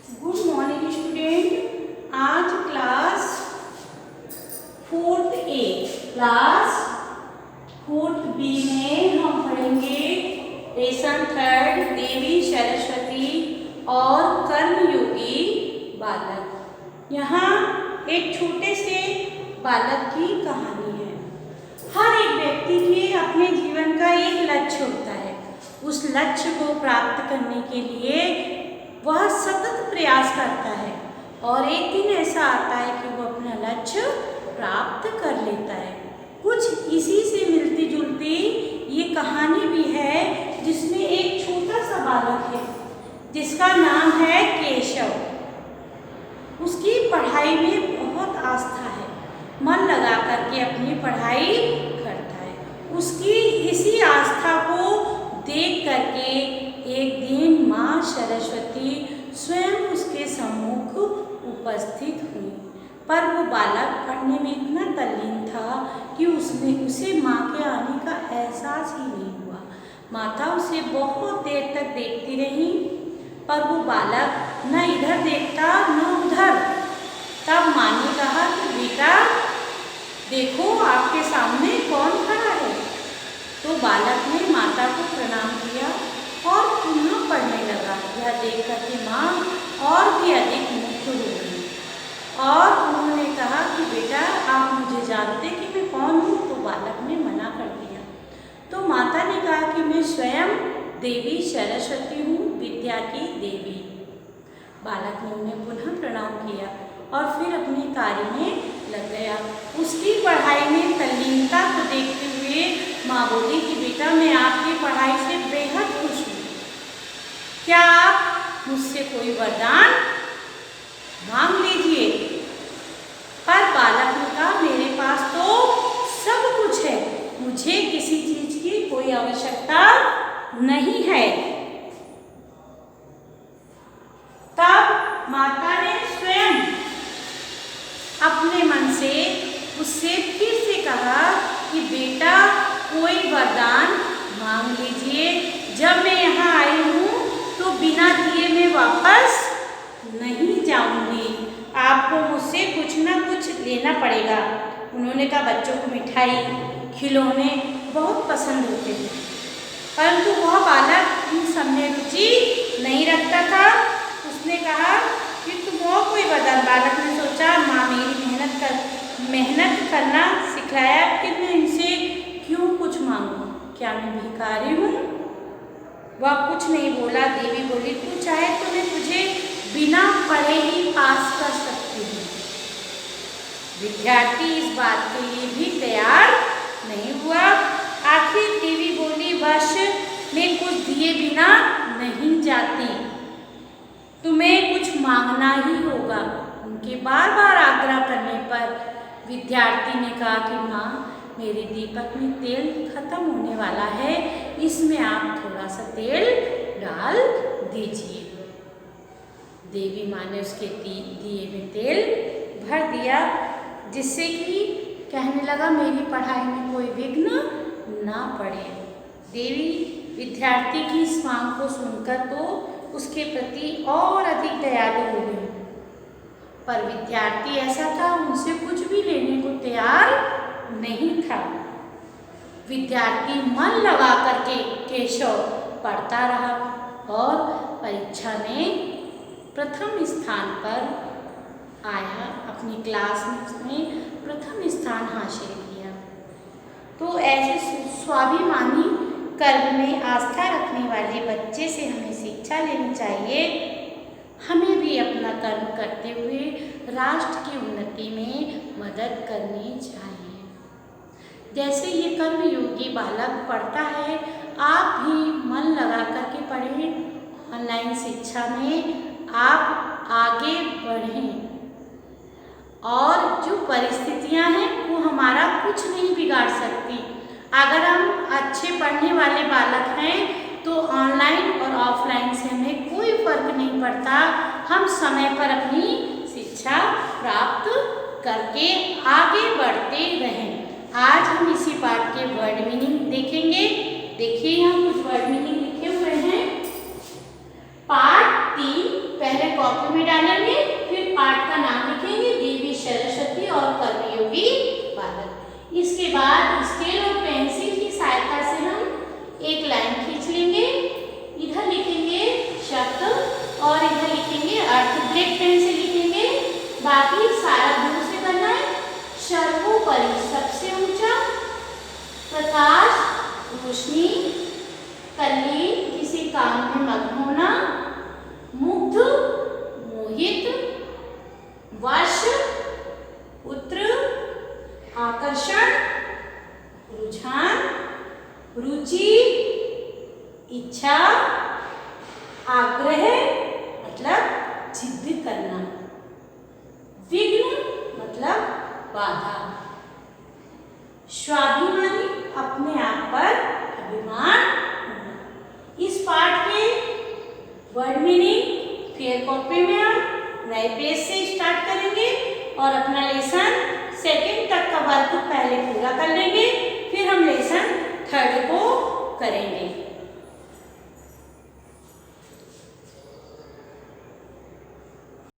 Good morning student. आज class 4th ए class 4th B में हम पढ़ेंगे लेसन 3rd देवी सरस्वती और कर्मयोगी बालक। यहाँ एक छोटे से बालक की कहानी है। हर एक व्यक्ति के अपने जीवन का एक लक्ष्य होता है। उस लक्ष्य को प्राप्त करने के लिए वह सतत प्रयास करता है और एक दिन ऐसा आता है कि वो अपना लक्ष्य प्राप्त कर लेता है। कुछ इसी से मिलती जुलती ये कहानी भी है, जिसमें एक छोटा सा बालक है जिसका नाम है केशव। उसकी पढ़ाई में बहुत आस्था है, मन लगा करके अपनी पढ़ाई करता है। उसकी इसी आस्था को देख करके एक दिन माँ सरस्वती स्वयं उसके सम्मुख उपस्थित हुई, पर वो बालक पढ़ने में इतना तल्लीन था कि उसे माँ के आने का एहसास ही नहीं हुआ। माता उसे बहुत देर तक देखती रही, पर वो बालक न इधर देखता न उधर। तब माँ ने कहा कि बेटा देखो, आपके सामने कौन खड़ा है। तो बालक ने माता को प्रणाम किया और पुनः पढ़ने लगा। यह देख करके माँ और भी अधिक मुग्ध हो गई और उन्होंने कहा कि बेटा आप मुझे जानते कि मैं कौन हूँ। तो बालक ने मना कर दिया। तो माता ने कहा कि मैं स्वयं देवी सरस्वती हूँ, विद्या की देवी। बालक ने उन्हें पुनः प्रणाम किया और फिर अपने कार्य में लग गया। उसकी पढ़ाई में तल्लीनता को देखते हुए माँ बोली कि बेटा मैं आपकी पढ़ाई से बेहद खुश हूँ, क्या आप मुझसे कोई वरदान मांग लीजिए। पर बालक ने कहा मेरे पास तो सब कुछ है, मुझे किसी चीज की कोई आवश्यकता नहीं है। तब माता ने स्वयं अपने मन से उससे फिर से कहा कि बेटा कोई वरदान मांग लीजिए। जब मैं यहाँ आई हूँ तो बिना दिए मैं वापस नहीं जाऊँगी, आपको मुझसे कुछ ना कुछ लेना पड़ेगा। उन्होंने कहा बच्चों को मिठाई खिलौने बहुत पसंद होते हैं, परंतु वह बालक इन सब में रुचि नहीं रखता था। उसने कहा कि तुम और कोई वरदान। बालक ने सोचा माँ मेरी मेहनत करना सिखाया, फिर मैं इनसे क्यों कुछ मांगूं, क्या मैं भिखारी हूँ। वह कुछ नहीं बोला। देवी बोली तू चाहे तो मैं तुझे बिना पढ़े ही पास कर सकती हूँ। विद्यार्थी इस बात के लिए भी तैयार नहीं हुआ। आखिर देवी बोली बस मैं कुछ दिए बिना नहीं जाती, तुम्हें कुछ मांगना ही होगा। उनके बार बार आग्रह करने पर विद्यार्थी ने कहा कि माँ मेरे दीपक में तेल खत्म होने वाला है, इसमें आप थोड़ा सा तेल डाल दीजिए। देवी माँ ने उसके दिए में तेल भर दिया, जिससे कि कहने लगा मेरी पढ़ाई में कोई विघ्न ना पड़े। देवी विद्यार्थी की इस मांग को सुनकर तो उसके प्रति और अधिक दयालु हो गई, पर विद्यार्थी ऐसा था उनसे कुछ भी लेने को तैयार नहीं था। विद्यार्थी मन लगा करके केशव पढ़ता रहा और परीक्षा में प्रथम स्थान पर आया। अपनी क्लास में उसने प्रथम स्थान हासिल किया। तो ऐसे स्वाभिमानी कर्म में आस्था रखने वाले बच्चे से हमें शिक्षा लेनी चाहिए। हमें भी अपना कर्म करते हुए राष्ट्र की उन्नति में मदद करनी चाहिए। जैसे ये कर्मयोगी बालक पढ़ता है, आप भी मन लगा करके पढ़ें। ऑनलाइन शिक्षा में आप आगे बढ़ें और जो परिस्थितियां हैं वो हमारा कुछ नहीं बिगाड़ सकती। अगर हम अच्छे पढ़ने वाले बालक हैं तो ऑनलाइन और ऑफलाइन से हमें कोई फर्क नहीं पड़ता। हम समय पर अपनी शिक्षा प्राप्त करके आगे बढ़ते रहें। आज हम इसी पाठ के वर्ड मीनिंग देखेंगे। देखिए यहाँ कुछ वर्ड मीनिंग लिखे हुए हैं। पार्ट 3 पहले कॉपी में तुष्णि, कली, किसी काम में मग्न होना, मुग्ध, मोहित, वश, पुत्र, आकर्षण, रुझान, रुचि, इच्छा, आग्रह मतलब जिद करना, विघ्न मतलब बाधा, स्वाभिमानी अपने आप पर अभिमान होना। इस पाठ के वर्ड मीनिंग फिर कॉपी में हम नए पेज से स्टार्ट करेंगे और अपना लेसन सेकंड तक का वर्क पहले पूरा कर लेंगे, फिर हम लेसन थर्ड को करेंगे।